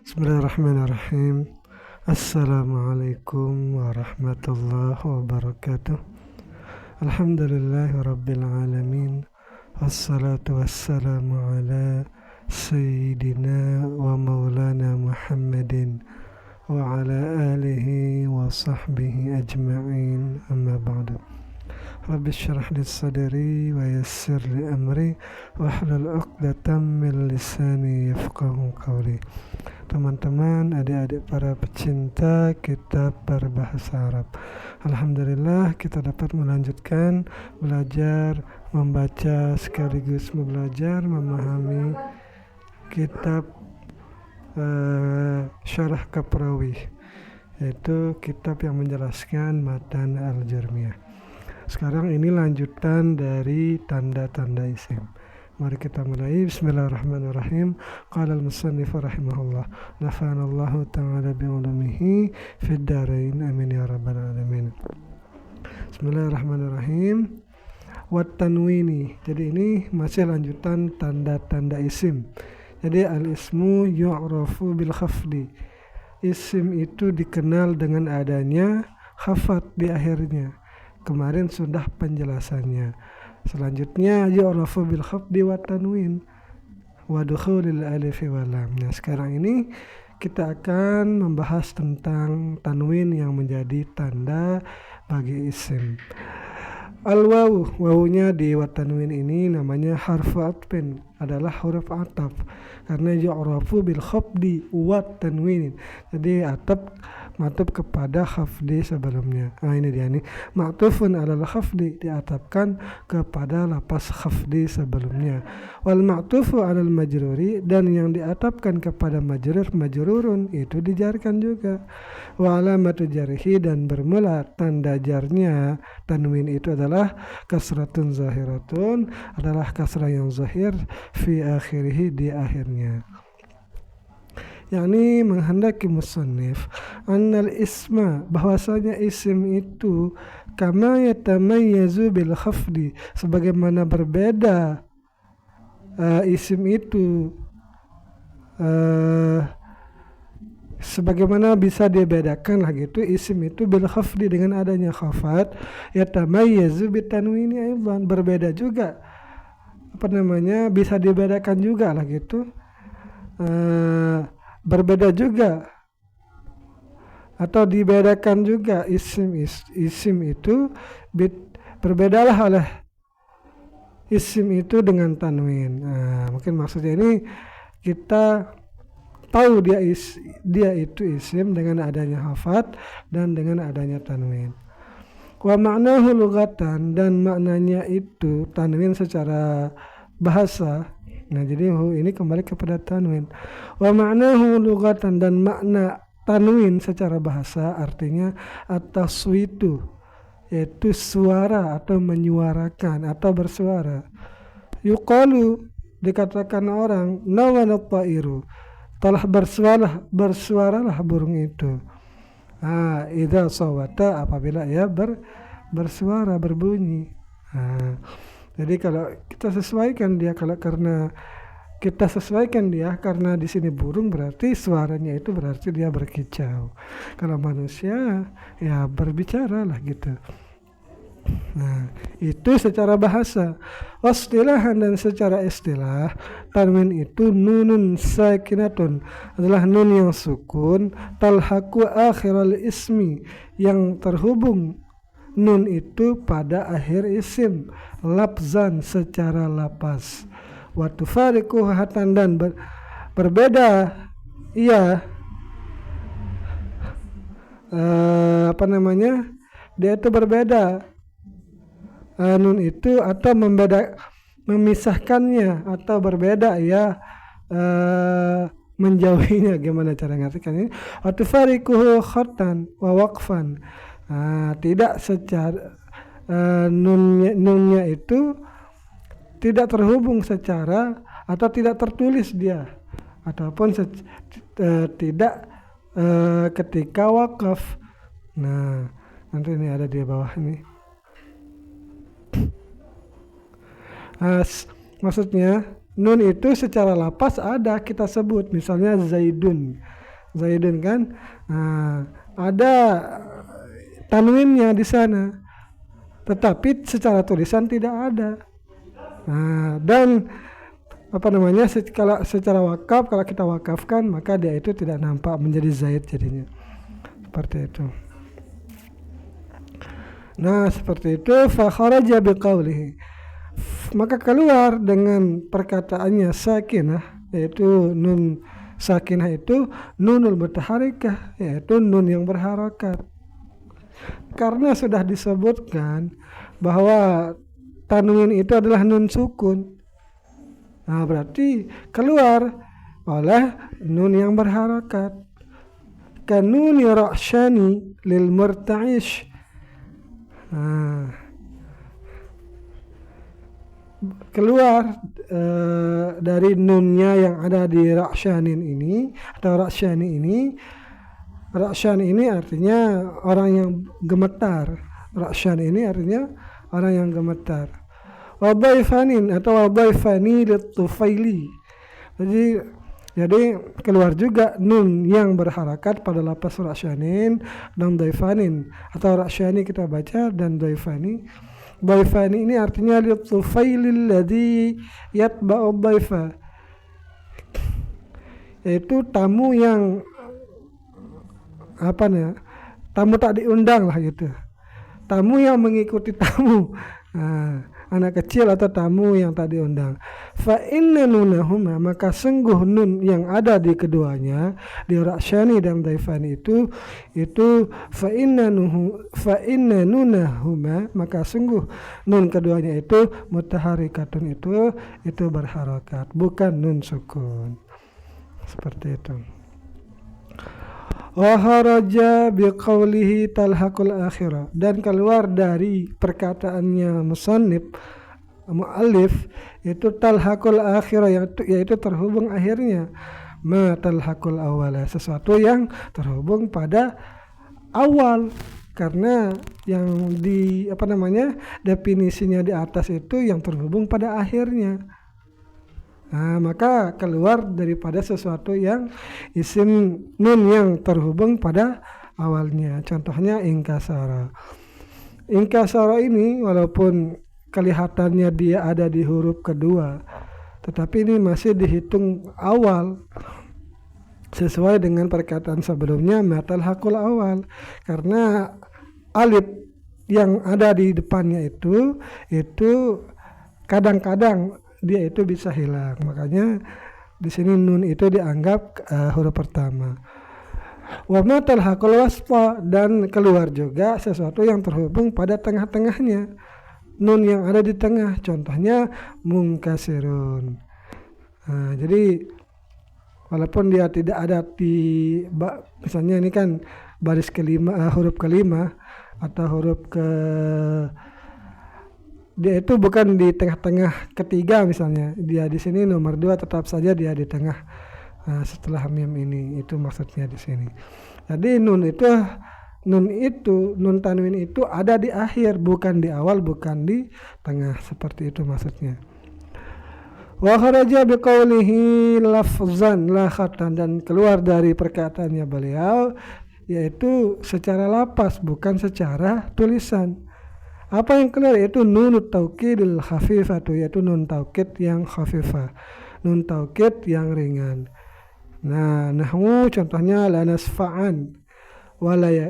Bismillahirrahmanirrahim. Assalamualaikum warahmatullahi wabarakatuh. Alhamdulillahi rabbil alamin. Wassalatu wassalamu ala sayyidina wa maulana Muhammadin wa ala alihi wa sahbihi ajma'in, amma ba'du. Rabbi syrah li sadri wa yassir li amri wahlul 'uqdatam min lisani yafqahu qawli. Teman-teman, adik-adik para pecinta kitab berbahasa Arab, alhamdulillah kita dapat melanjutkan belajar membaca sekaligus belajar memahami kitab Syarah Kaprawi, yaitu kitab yang menjelaskan matan al-Jurmiyah. Sekarang ini lanjutan dari tanda-tanda isim. Mari kita mulai. Bismillahirrahmanirrahim. Qala al-musannif rahimahullah, nafanallahu ta'ala bi'ulumihi fid darain, amin ya rabbal alamin. Bismillahirrahmanirrahim. Wat tanwini. Jadi ini masih lanjutan tanda-tanda isim. Jadi al-ismu yu'rafu bil khafdi. Isim itu dikenal dengan adanya khafat di akhirnya. Kemarin sudah penjelasannya. Selanjutnya yu'rafu bil khafdi wa tanwin wa dukhulil alif wa lam. Nah, sekarang ini kita akan membahas tentang tanwin yang menjadi tanda bagi isim. Al-wawu, wawunya di wa tanwin ini namanya harfu atfin, adalah huruf ataf karena yu'rafu bil khafdi wa tanwin. Jadi ataf matuf kepada khafdi sebelumnya. Nah, ini dia nih. Ma'tufun alal khafdi, diatapkan kepada lapas khafdi sebelumnya. Wal ma'tufu alal majruri, dan yang diatapkan kepada majrur majrurun itu dijarkan juga. Wa alamatu jarhi, dan bermula tanda jarnya tanwin itu adalah kasratun zahiratun, adalah kasrah yang zahir fi akhirih, di akhirnya. Yakni menghendaki musannif annal isma, bahwasanya isim itu kama yatamayyazu bil khafdi, sebagaimana berbeda isim itu sebagaimana bisa dibedakan lah gitu isim itu bil khafdi dengan adanya khafat, yatamayyazu bit tanwini aidan, berbeda juga bisa dibedakan juga lah gitu, berbeda juga atau dibedakan juga isim itu berbedalah oleh isim itu dengan tanwin. Nah, mungkin maksudnya ini kita tahu dia itu isim dengan adanya hafat dan dengan adanya tanwin. Wa ma'nahu lughatan, dan maknanya itu tanwin secara bahasa. Nah, jadi ini kembali kepada tanwin. Wa ma'nahu lughatan, dan makna tanwin secara bahasa artinya at-taswitu, yaitu suara atau menyuarakan atau bersuara. Yuqalu, dikatakan orang, nawana ta'iru, telah bersuaralah burung itu. Idza sawata, apabila ia bersuara, berbunyi. Jadi kalau kita sesuaikan dia, karena di sini burung, berarti suaranya itu berarti dia berkicau. Kalau manusia ya berbicara lah gitu. Nah, itu secara bahasa. Wastilahan, dan secara istilah, tanwin itu nunun sakinatun, adalah nun yang sukun, talhaqu akhiral ismi, yang terhubung nun itu pada akhir isim, lafzan secara lapas. Wa tufariqu hatan, dan berbeda ia dia itu berbeda nun itu, atau memisahkannya, atau berbeda ya menjauhinya. Gimana cara ngartikan ini? Wa tufariquhu khatan wa waqfan. Tidak secara nunnya itu tidak terhubung secara, atau tidak tertulis dia, ataupun tidak ketika wakaf. Nah, nanti ini ada di bawah ini. Maksudnya nun itu secara lapas ada kita sebut, misalnya Zaidun kan, ada tanwinnya di sana, tetapi secara tulisan tidak ada. Dan kalau secara wakaf, kalau kita wakafkan maka dia itu tidak nampak menjadi Zaid jadinya, seperti itu. Nah seperti itu, fa kharaja biqaulihi, maka keluar dengan perkataannya sakinah, yaitu nun sakinah itu nunul mutaharikah, yaitu nun yang berharakat. Karena sudah disebutkan bahwa tanwin itu adalah nun sukun, berarti keluar oleh nun yang berharakat. Kanuni ra'syani lil murta'ish, keluar dari nunnya yang ada di ra'syanin ini atau ra'syani ini. Ra'syan ini artinya orang yang gemetar. Ra'syan ini artinya orang yang gemetar. Wadaifanin atau wadaifani litufaili. Jadi keluar juga nun yang berharakat pada lapas ra'syanin dan daifanin, atau ra'syani kita baca dan daifani. Daifani ini artinya litufailil ladzi yatba'u daifa, yaitu tamu yang tamu tak diundang lah gitu, tamu yang mengikuti tamu, anak kecil atau tamu yang tak diundang. Fa inna nunahuma, maka sungguh nun yang ada di keduanya, di ra'syani dan daifani itu fa inna nunahuma, maka sungguh nun keduanya itu mutaharikatun, itu berharakat, bukan nun sukun, seperti itu. Wa kharaja biqaulihi talhaqul akhirah, dan keluar dari perkataannya musannif muallif itu talhaqul akhirah, yaitu terhubung akhirnya, ma talhaqul awala, sesuatu yang terhubung pada awal, karena yang definisinya di atas itu yang terhubung pada akhirnya. Maka keluar daripada sesuatu yang isim nun yang terhubung pada awalnya. Contohnya ingkasara. Ingkasara ini walaupun kelihatannya dia ada di huruf kedua, tetapi ini masih dihitung awal sesuai dengan perkataan sebelumnya matal hakul awal, karena alif yang ada di depannya itu kadang-kadang dia itu bisa hilang, makanya di sini nun itu dianggap huruf pertama. Wa ma talhaqul wasfa, dan keluar juga sesuatu yang terhubung pada tengah-tengahnya, nun yang ada di tengah, contohnya munkasirun. Jadi walaupun dia tidak ada di misalnya ini kan baris kelima, huruf kelima atau huruf dia itu bukan di tengah-tengah ketiga, misalnya dia di sini nomor 2, tetap saja dia di tengah setelah mim ini, itu maksudnya di sini. Jadi nun tanwin itu ada di akhir, bukan di awal, bukan di tengah, seperti itu maksudnya. Wa kharaja biqaulihi lafzan la khatan, dan keluar dari perkataannya beliau yaitu secara lapas, bukan secara tulisan. Apa yang keluar yaitu nunut taukidil khafifatu, yaitu nun taukid yang khafifah, nun taukid yang ringan. Nah, nahwu contohnya la nasfa'an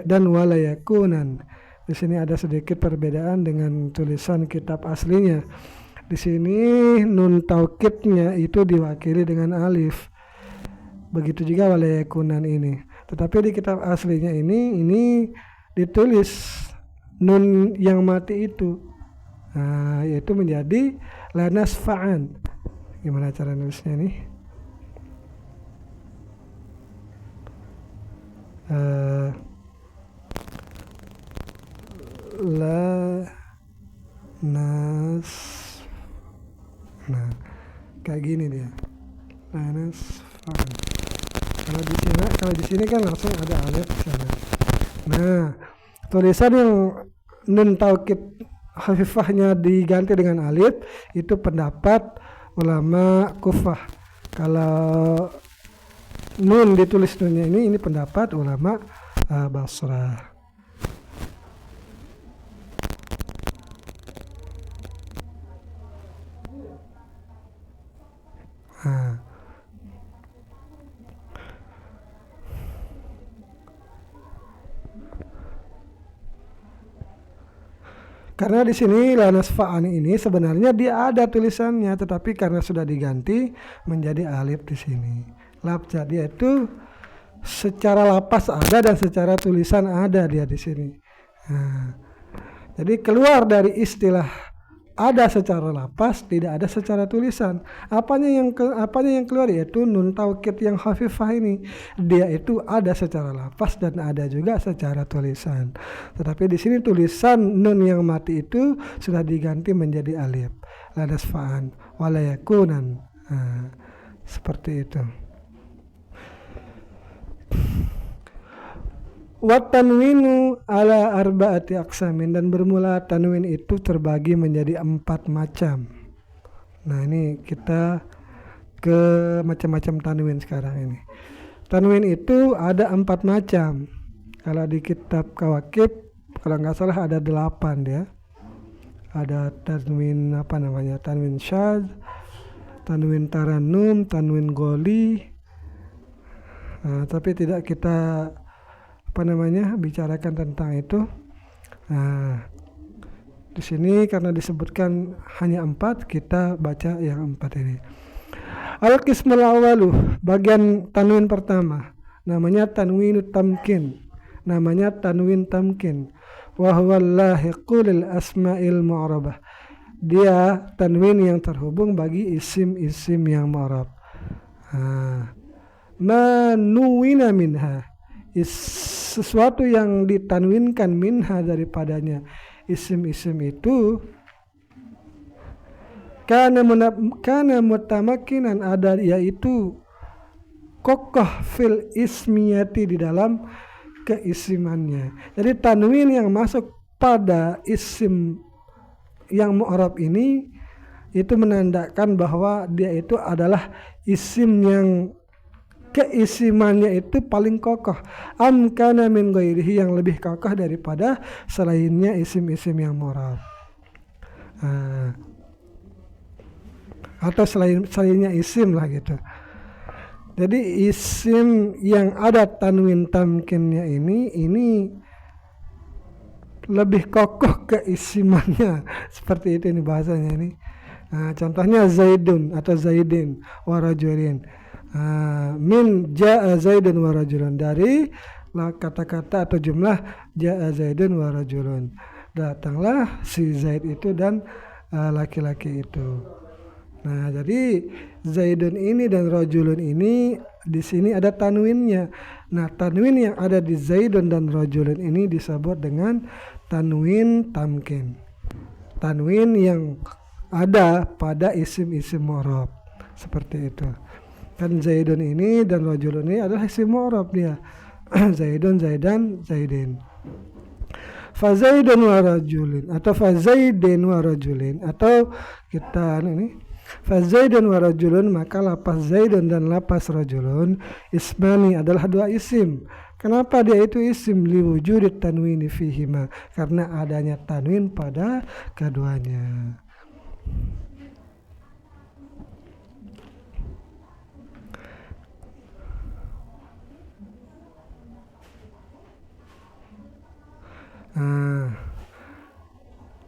dan walayakunan. Di sini ada sedikit perbedaan dengan tulisan kitab aslinya. Di sini nun taukidnya itu diwakili dengan alif. Begitu juga walayakunan ini. Tetapi di kitab aslinya ini ditulis nun yang mati itu, yaitu menjadi la nasfa'an. Gimana cara nulisnya nih? La nas, nah kayak gini dia, la nasfa'an. Kalau di sini kan langsung ada alif di sana. Nah, tulisan yang nun taukid khafifahnya diganti dengan alif itu pendapat ulama Kufah. Kalau nun ditulis nunnya ini pendapat ulama Basrah. Karena di sini lanasfa'ani ini sebenarnya dia ada tulisannya, tetapi karena sudah diganti menjadi alif di sini. Labja dia itu secara lapas ada dan secara tulisan ada dia di sini. Nah, jadi keluar dari istilah ada secara lapas, tidak ada secara tulisan. Apanya yang keluar yaitu nun taukid yang khafifah ini. Dia itu ada secara lapas dan ada juga secara tulisan. Tetapi di sini tulisan nun yang mati itu sudah diganti menjadi alif. Lanasfa'an walayakunan. Nah, seperti itu. Wat tanwinu ala arba'ati aqsamin, dan bermula tanwin itu terbagi menjadi 4 macam. Nah, ini kita ke macam-macam tanwin sekarang ini. Tanwin itu ada 4 macam. Kalau di kitab Kawakib kalau nggak salah ada 8 ya. Ada tanwin tanwin syadz, tanwin tarannum, tanwin goli. Nah, tapi tidak kita bicarakan tentang itu. Nah, di sini karena disebutkan hanya 4, kita baca yang 4 ini. Al-qismul awalu, bagian tanwin pertama, namanya tanwinut tamkin. Namanya tanwin tamkin. Wa huwa lahiqu lil asma'il mu'rabah. Dia tanwin yang terhubung bagi isim-isim yang mu'rab. Ma nuwina minha, sesuatu yang ditanwinkan minha daripadanya isim-isim itu kana mutamakinan ada, yaitu kokoh fil ismiyati, di dalam keisimannya. Jadi tanwin yang masuk pada isim yang mu'rab ini itu menandakan bahwa dia itu adalah isim yang keisimannya itu paling kokoh. Amkana min ghairihi, yang lebih kokoh daripada selainnya isim-isim yang mu'rab. Atau selainnya isim lah gitu. Jadi isim yang ada tanwin tamkinnya ini lebih kokoh keisimannya. Seperti itu ini bahasanya ini. Contohnya Zaidun atau Zaidin wa rajulin. Min ja'a Zaidun wa rajulun, dari kata-kata atau jumlah ja'a Zaidun wa rajulun, datanglah si Zaid itu dan laki-laki itu. Nah, jadi Zaidun ini dan rajulun ini di sini ada tanwinnya. Nah, tanwin yang ada di Zaidun dan rajulun ini disebut dengan tanwin tamkin. Tanwin yang ada pada isim-isim mu'rab. Seperti itu. Kan Zaidun ini dan rajulun ini adalah isim mu'rab dia. Zaidun, Zaidan, Zaidin. Fa Zaidun wa rajulin atau fa Zaidin wa rajulin, atau kita ini fa Zaidun wa rajulun, maka lapas Zaidun dan lapas rajulun ismani adalah 2 isim. Kenapa dia itu isim? Liwujudit tanwini fihima, karena adanya tanwin pada keduanya.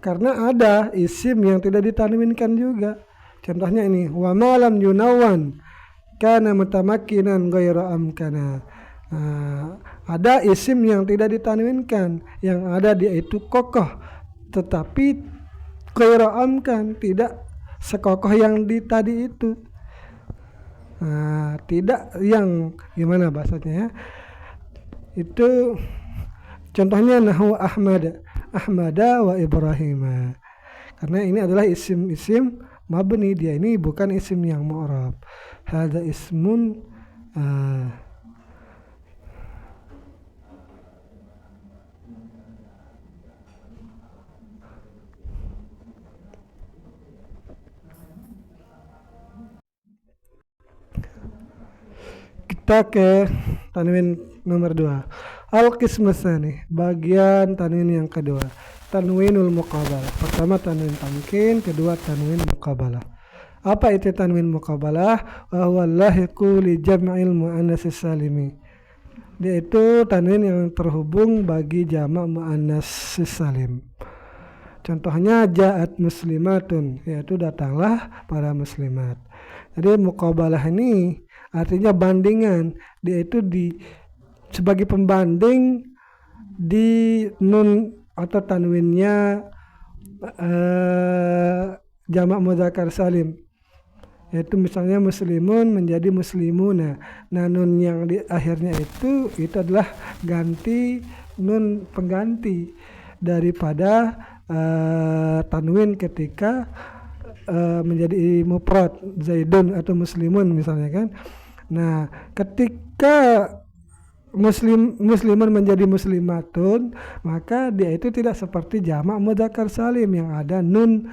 Karena ada isim yang tidak ditanwinkan juga. Contohnya ini, wa malam yunawan kana mutamakkinan ghairu amkana. Ada isim yang tidak ditanwinkan, yang ada dia itu kokoh, tetapi ghairu amkan, tidak sekokoh yang di tadi itu. Tidak yang gimana bahasanya ya? Itu contohnya nahwu Ahmada wa Ibrahima. Karena ini adalah isim-isim mabni, dia ini bukan isim yang mu'rab. Hadza ismun Kita ke tanwin nomor 2. Al-qismu tsani, bagian tanwin yang kedua. Tanwinul muqabalah. Pertama tanwin tamkin, kedua tanwin muqabalah. Apa itu tanwin muqabalah? Wa huwa lahiqu li jam'il muannats salimi. Dia itu tanwin yang terhubung bagi jamak muannats salim. Contohnya ja'at muslimatun, yaitu datanglah para muslimat. Jadi muqabalah ini artinya bandingan. Dia itu sebagai pembanding di nun atau tanwinnya jamak mudzakkar salim. Yaitu misalnya muslimun menjadi muslimuna. Nah, nun yang di akhirnya itu adalah ganti nun pengganti daripada tanwin ketika menjadi mufrad zaidun atau muslimun misalnya kan. Nah, ketika muslimun menjadi muslimatun, maka dia itu tidak seperti jamak mudzakkar salim yang ada nun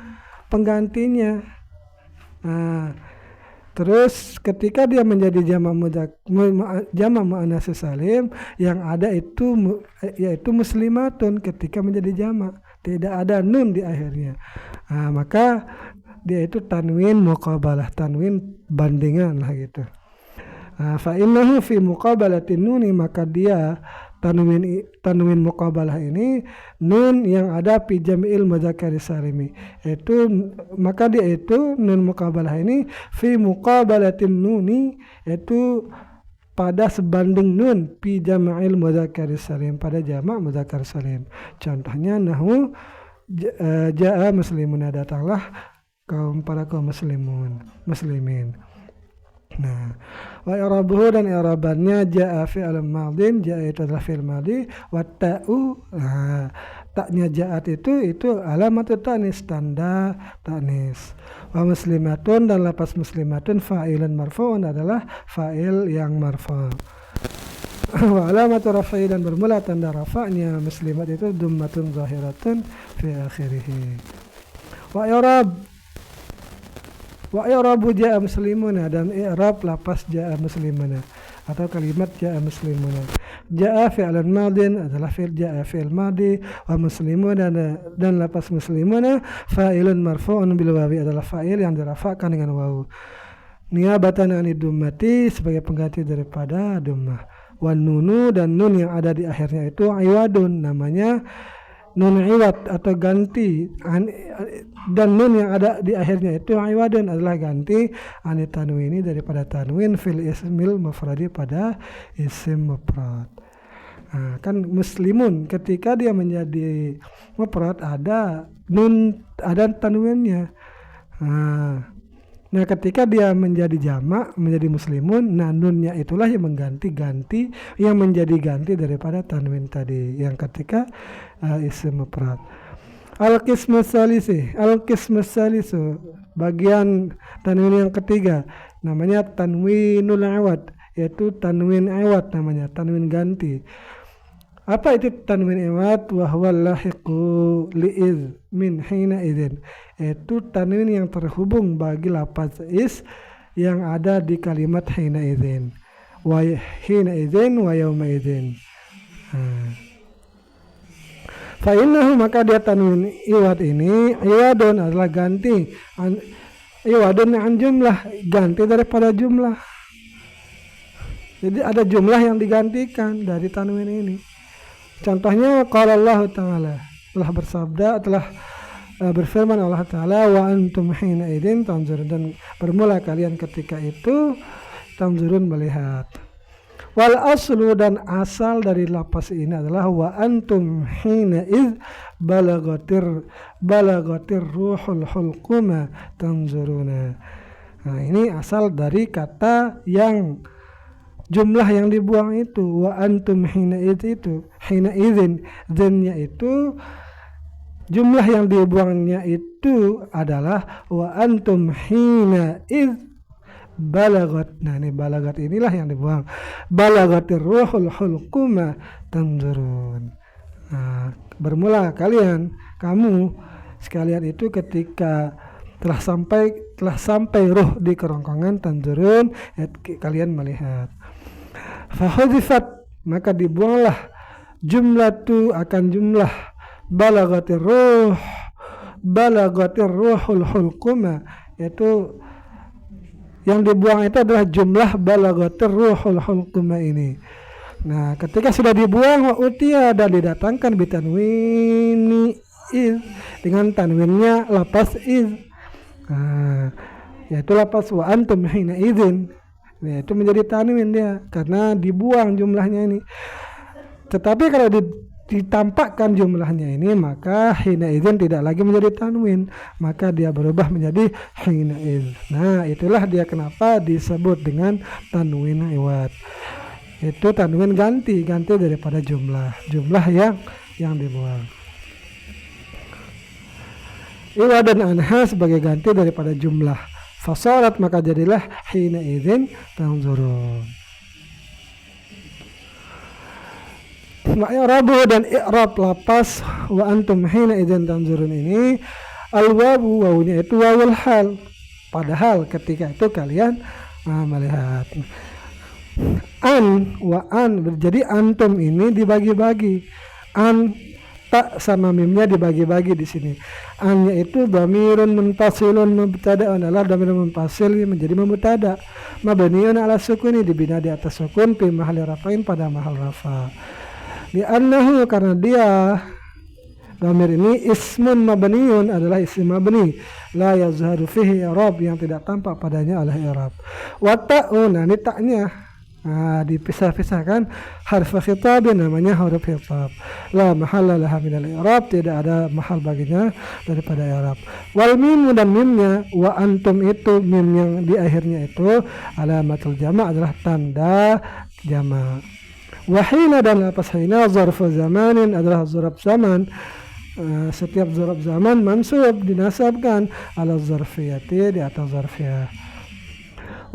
penggantinya. Nah, terus ketika dia menjadi jamak muannats salim, yang ada itu yaitu muslimatun ketika menjadi jamak, tidak ada nun di akhirnya. Nah, maka dia itu tanwin muqabalah, tanwin bandingan lah gitu. Fa innahu fi muqabalatin nuni, maka dia tanwin muqabalah ini nun yang ada fi jam'il mudzakkar salimi. Maka dia itu nun muqabalah ini fi muqabalatin nuni, yaitu pada sebanding nun fi jam'il mudzakkar salim, pada jamak mudzakkar salim. Contohnya nahu ja'a muslimun, datanglah para kaum muslimin. Nah, wa i'rabuhu, dan i'rabannya ja'a fi'il madin, ja'a itu adalah fi'il madhi, wa ta'u, taknya ja'at itu alamat tanis, tanda tanis. Wa muslimatun, dan lapas muslimatun fa'ilun marfu'un, adalah fa'il yang marfu'. Wa alamat raf'i, dan bermula tanda rafa'nya muslimat itu dhammatun zahiratun fi akhirih. Wa i'rabu ja'a muslimuna, dan i'rab lapas ja'a muslimuna atau kalimat ja'a muslimuna. Ja'a fi'lun madin adalah ja'a fi'il madhi, wa muslimuna, dan lapas muslimuna fa'ilun marfu'un bil wawi, adalah fa'il yang dirafa'kan dengan wawu. Niyabatan 'anid dummati, sebagai pengganti daripada dummah. Wan nunu, dan nun yang ada di akhirnya itu iwadun, namanya nun iwad atau ganti, dan nun yang ada di akhirnya itu iwadun, adalah ganti anit tanwini, daripada tanwin fil ismil mufradi, pada isim mufrad. Nah, kan muslimun ketika dia menjadi mufrad ada nun, ada tanwinnya. Nah, ketika dia menjadi jamak, menjadi muslimun, nah nunnya itulah yang mengganti-ganti, yang menjadi ganti daripada tanwin tadi yang ketika isim mufrad. Al-qismu tsalisu, bagian tanwin yang ketiga, namanya tanwinul iwad, yaitu tanwin iwad, namanya tanwin ganti. Apa itu tanwin iwad? Wa huwa lahiqu li'idh min hina idzin, yaitu tanwin yang terhubung bagi lafaz is yang ada di kalimat hina idzin, wa hina idzin wa yauma idzin. Fa innahu, maka dia tanwin iwad ini iwadun, adalah ganti iwadun an jumlah, ganti daripada jumlah. Jadi ada jumlah yang digantikan dari tanwin ini. Contohnya qala Allah Ta'ala, telah bersabda, telah berfirman Allah Ta'ala, wa antum hina idzin tanzurun, dan bermula kalian ketika itu tanzurun, melihat. Wal aslu, dan asal dari lapas ini adalah wa antum hina idz balagatir ruhul hulquma tanzuruna. Nah, ini asal dari kata yang jumlah yang dibuang itu, wa antum hina idzin, zinnya itu jumlah yang dibuangnya itu adalah wa antum hina idz balagat. Nah, ini balagat inilah yang dibuang. Balagatir ruhul hulquma tanzurun. Nah, bermula kamu sekalian itu ketika telah sampai ruh di kerongkongan tanzurun, kalian melihat. Fahudifat, maka dibuanglah jumlatu akan jumlah balagatir ruhul hulquma, yaitu yang dibuang itu adalah jumlah balagatir ruhul hulquma ini. Nah, ketika sudah dibuang wa utia dan didatangkan bitanwini iz, dengan tanwinnya lapas iz. Nah, yaitu lapas wa antum hina idzin. Nah, itu menjadi tanwin dia karena dibuang jumlahnya ini. Tetapi kalau ditampakkan jumlahnya ini, maka hina idzin tidak lagi menjadi tanwin, maka dia berubah menjadi hina idz. Nah, itulah dia kenapa disebut dengan tanwin iwad. Itu tanwin ganti daripada jumlah yang dibuang. Iwadan anha sebagai ganti daripada jumlah. Fasarat, maka jadilah hina idzin tanzurun. Wa i'rabu, dan i'rab lapas wa antum hina idzin tanzurun ini al-wawu, wawunya itu wawul hal, padahal ketika itu kalian melihat. An wa an, jadi antum ini dibagi-bagi. An tak sama mimnya dibagi-bagi di sini. Annya itu dhamirun munfasilun mubtada'un, adalah dhamirun munfasil menjadi mubtada. Mabniun ala sukuni, dibina di atas sukun, fi mahalli rafa'in, pada mahal rafa. Di annahu, karena dia dhamir ini ismun mabniun, adalah isim mabni, la yazharu fihi i'rab, yang tidak tampak padanya adalah i'rab. Wa ta'un, ini taknya dipisah-pisahkan, harf khitab, namanya huruf khitab, la mahalla laha minal i'rab, tidak ada mahal baginya daripada i'rab. Wal mim, dan mimnya, wa antum itu mim yang di akhirnya itu alamatul jama', adalah tanda jama'. Wa hina, dan lapas hina zarfu zamanin, adalah zarf zaman. Setiap zarf zaman mansub, dinasabkan ala zarfiyati, di atas zarfiyah.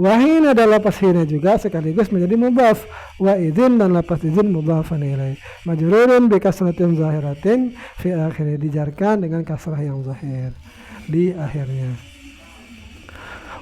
Wahina, dan lapas hina juga sekaligus menjadi mudhaf. Wa idzin, dan lapas idzin mudhafan ilaih. Majrurun bi kasratin zahiratin fi akhirih, dijarkan dengan kasrah yang zahir di akhirnya.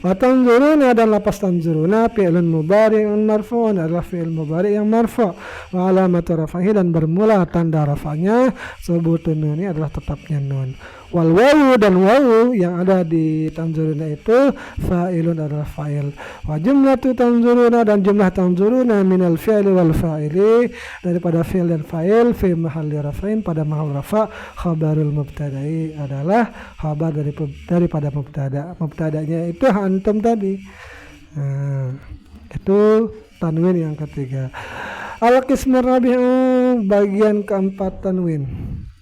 Wa tanzuruna, dan lapas tanzuruna fi'lun mudhari'un marfu'un, adalah fi'il mudhari' yang marfu'. Wa alamatu raf'ihi, dan bermula tanda rafa'nya sebutun nun, ini adalah tetapnya nun. Wal wawu, dan wawu yang ada di tanzuruna itu fa'ilun, adalah fa'il. Wa jumlatu tanzuruna, dan jumlah tanzuruna minal fi'li wal fa'ili, daripada fi'il dan fa'il, fi mahalli raf'in, pada mahal rafa'. Khabarul mubtada'i, adalah khabar daripada mubtada. Mubtadanya itu antum tadi. Itu tanwin yang ketiga. Al-qismur rabi'u, bagian keempat tanwin,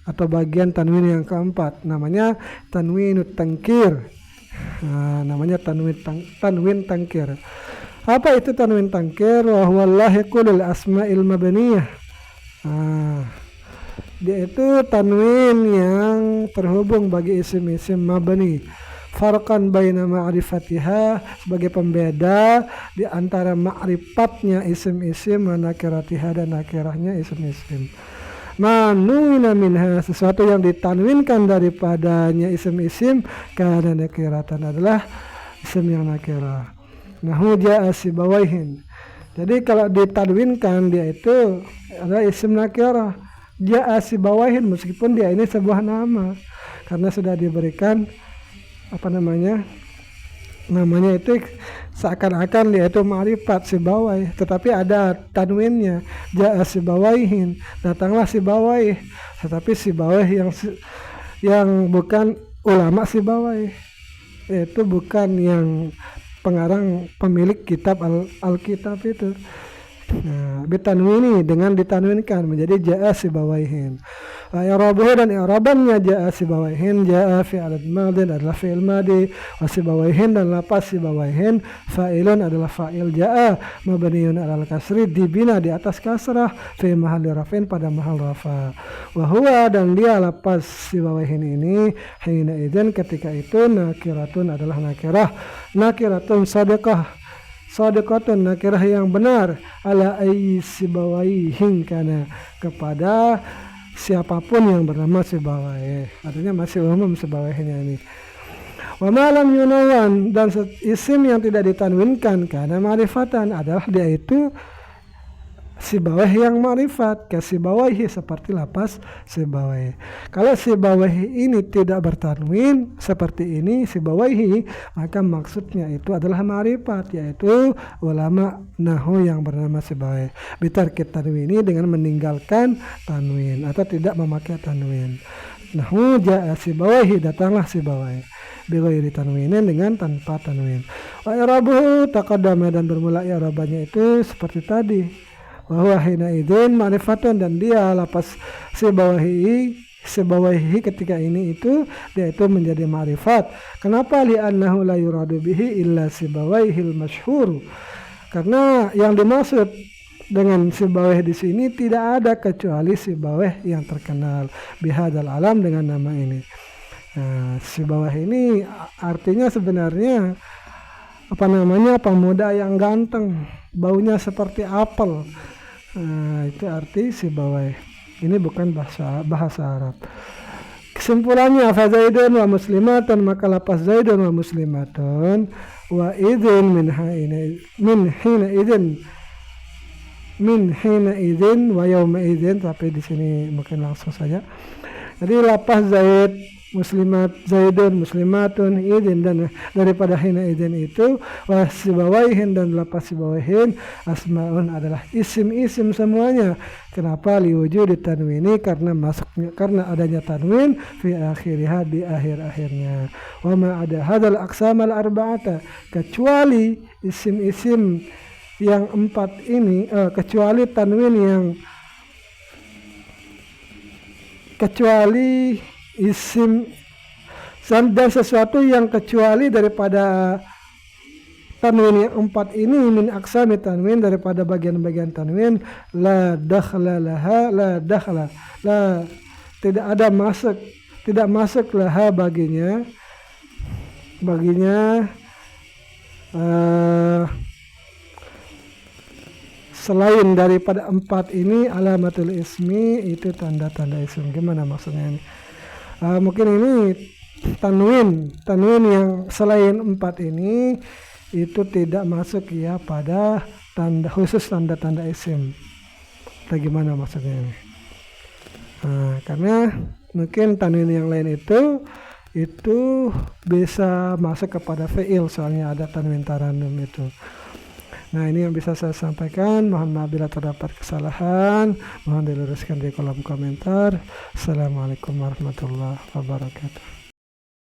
atau bagian tanwin yang keempat, namanya tanwinut tangkir. Namanya tanwin tangkir. Apa itu tanwin tangkir? Wa huwa lahiqu lil asma'il mabniyah. Dia itu tanwin yang terhubung bagi isim-isim mabni. Farqan baina ma'rifatiha, sebagai pembeda di antara ma'rifatnya isim-isim, nakiratiha, dan nakirahnya isim-isim. Manuina minha, sesuatu yang ditanwinkan daripadanya isim-isim, karena nakiratan, adalah isim yang nakirah. Nahu ja'a sibawaihin, jadi kalau ditanwinkan dia itu adalah isim nakirah. Ja'a sibawaihin, meskipun dia ini sebuah nama, karena sudah diberikan namanya itu seakan-akan dia itu ma'rifat sibawai, tetapi ada tanwinnya. Ja'a sibawaihin, datanglah sibawai, tetapi sibawai yang bukan ulama sibawai, yaitu bukan yang pengarang pemilik kitab Alkitab itu. Nah, bitanwini, dengan ditanwinkan menjadi ja'a sibawaihin. I'rabuhu, dan i'rabannya ja'a sibawaihin, ja'a fi'il madin, adalah fi'il madi. Wa sibawaihin, dan lapas sibawaihin fa'ilun, adalah fa'il. Ja'a mabniun 'alal kasri, dibina di atas kasrah, fi mahalli raf'in, pada mahal rafa. Wa huwa, dan dia lapas sibawaihin ini hina idzin, ketika itu nakiratun, adalah nakirah. Nakiratun sadiqatun, nakirah yang benar, ala ayyi sibawaihin, kana, kepada siapapun yang bernama sibawai, artinya masih umum sibawainya ini. Wa malam yunawan, dan isim yang tidak ditanwinkan karena ma'rifatan, adalah dia itu sibawah yang ma'rifat, ke sibawaihi seperti lapas sibawai. Kalau sibawaihi ini tidak bertanwin seperti ini sibawaihi, maka maksudnya itu adalah ma'rifat, yaitu ulama nahwu yang bernama sibawai. Bitarkit tanwini, dengan meninggalkan tanwin atau tidak memakai tanwin. Nahwu ja'a sibawaihi, datanglah sibawai. Bighairi tanwinin, dengan tanpa tanwin. Wa i'rabuhu taqaddama, dan bermula i'rabannya itu seperti tadi. Wa huwa hina idzin ma'rifatun, dan dia lapas sibawaihi ketika ini itu dia itu menjadi ma'rifat. Kenapa? Li'annahu la yuradu bihi illa sibawaihil masyhur. Karena yang dimaksud dengan sibawai di sini tidak ada kecuali sibawai yang terkenal bihadzal alam, dengan nama ini. Nah, sibawah ini artinya sebenarnya pemuda yang ganteng, baunya seperti apel. Nah, itu arti sibawah. Ini bukan bahasa Arab. Kesimpulannya, fa zaidun wa muslimatun, maka lapas zaidun wa muslimatun wa idzin min hina idzin wa yauma idzin, tapi di sini mungkin langsung saja. Jadi lapas zaid, muslimat, zaidun, muslimatun, idin, dan daripada hina idin itu wasibawaihin, dan lapas sibawaihin asmaun adalah isim-isim semuanya. Kenapa? Liwujudi tanwini, karena adanya tanwin fi akhiriha, di akhir-akhirnya. Wa ma ada hadzal aqsamal arba'ata, kecuali isim-isim yang 4 ini, kecuali tanwin yang kecuali isim dan sesuatu yang kecuali daripada tanwin yang 4 ini, min aqsami tanwin, daripada bagian-bagian tanwin, la dakhla laha, tidak masuk laha baginya selain daripada 4 ini, alamatul ismi, itu tanda-tanda isim. Gimana maksudnya ini? Mungkin ini tanwin yang selain 4 ini itu tidak masuk ya pada khusus tanda-tanda isim. Bagaimana maksudnya ini? Karena mungkin tanwin yang lain itu bisa masuk kepada fi'il, soalnya ada tanwin taranum itu. Nah, ini yang bisa saya sampaikan. Mohon maaf bila terdapat kesalahan. Mohon diluruskan di kolom komentar. Assalamualaikum warahmatullahi wabarakatuh.